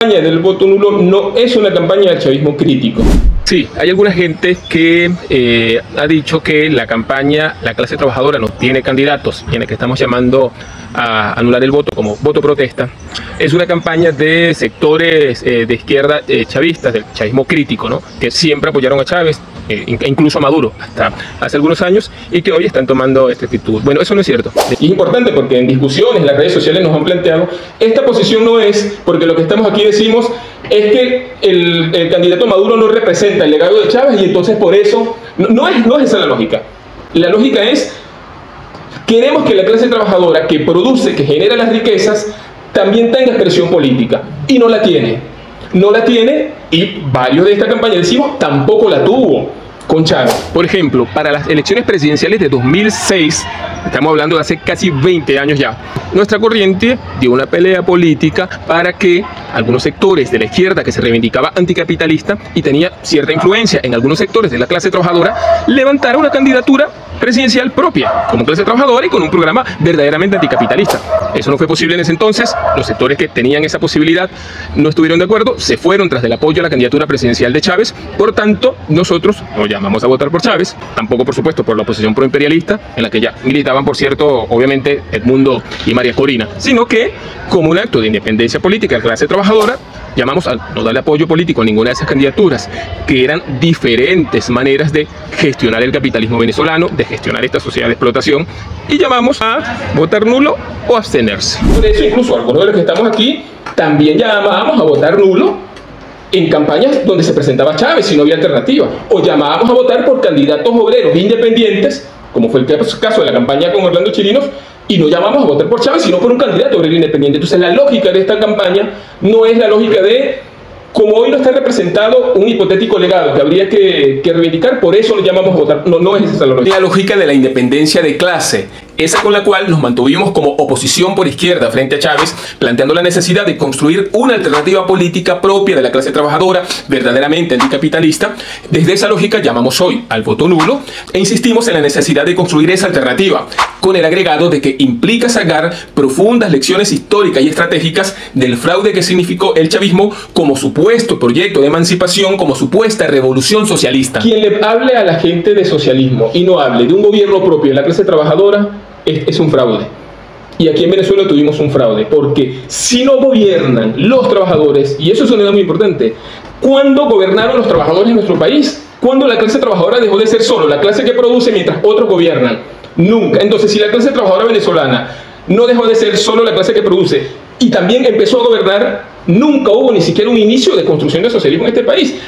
La campaña del voto nulo no es una campaña del chavismo crítico. Sí, hay alguna gente que ha dicho que la campaña, la clase trabajadora no tiene candidatos, y en el que estamos llamando a anular el voto como voto protesta. Es una campaña de sectores de izquierda chavistas, del chavismo crítico, ¿no? Que siempre apoyaron a Chávez, incluso a Maduro, hasta hace algunos años, y que hoy están tomando esta actitud. Bueno, eso no es cierto. Y es importante porque en discusiones, en las redes sociales nos han planteado, esta posición no es, porque lo que estamos aquí decimos es que el candidato Maduro no representa el legado de Chávez y entonces por eso, no es esa la lógica. La lógica es, queremos que la clase trabajadora que produce, que genera las riquezas, también tenga expresión política, y no la tiene. No la tiene, y varios de esta campaña decimos, tampoco la tuvo con Chávez. Por ejemplo, para las elecciones presidenciales de 2006, estamos hablando de hace casi 20 años ya, nuestra corriente dio una pelea política para que algunos sectores de la izquierda que se reivindicaba anticapitalista y tenía cierta influencia en algunos sectores de la clase trabajadora, levantara una candidatura presidencial propia, como clase trabajadora y con un programa verdaderamente anticapitalista. Eso no fue posible en ese entonces. Los sectores que tenían esa posibilidad no estuvieron de acuerdo, se fueron tras del apoyo a la candidatura presidencial de Chávez. Por tanto, nosotros no llamamos a votar por Chávez, tampoco por supuesto por la oposición proimperialista, en la que ya militaban, por cierto, obviamente Edmundo y María Corina, sino que como un acto de independencia política de la clase trabajadora, llamamos a no darle apoyo político a ninguna de esas candidaturas, que eran diferentes maneras de gestionar el capitalismo venezolano, de gestionar esta sociedad de explotación, y llamamos a votar nulo o abstenerse. Por eso incluso algunos de los que estamos aquí también llamábamos a votar nulo en campañas donde se presentaba Chávez si no había alternativa, o llamábamos a votar por candidatos obreros independientes, como fue el caso de la campaña con Orlando Chirinos, y no llamamos a votar por Chávez, sino por un candidato obrero independiente. Entonces la lógica de esta campaña no es la lógica de, como hoy no está representado un hipotético legado que habría que reivindicar, por eso lo llamamos a votar. No es esa la lógica. La lógica de la independencia de clase, esa con la cual nos mantuvimos como oposición por izquierda frente a Chávez, planteando la necesidad de construir una alternativa política propia de la clase trabajadora, verdaderamente anticapitalista. Desde esa lógica llamamos hoy al voto nulo e insistimos en la necesidad de construir esa alternativa, con el agregado de que implica sacar profundas lecciones históricas y estratégicas del fraude que significó el chavismo como supuesto proyecto de emancipación, como supuesta revolución socialista. Quien le hable a la gente de socialismo y no hable de un gobierno propio de la clase trabajadora es un fraude. Y aquí en Venezuela tuvimos un fraude, porque si no gobiernan los trabajadores, y eso es una idea muy importante, ¿cuándo gobernaron los trabajadores en nuestro país? ¿Cuándo la clase trabajadora dejó de ser solo la clase que produce mientras otros gobiernan? Nunca. Entonces, si la clase trabajadora venezolana no dejó de ser solo la clase que produce y también empezó a gobernar, nunca hubo ni siquiera un inicio de construcción de socialismo en este país.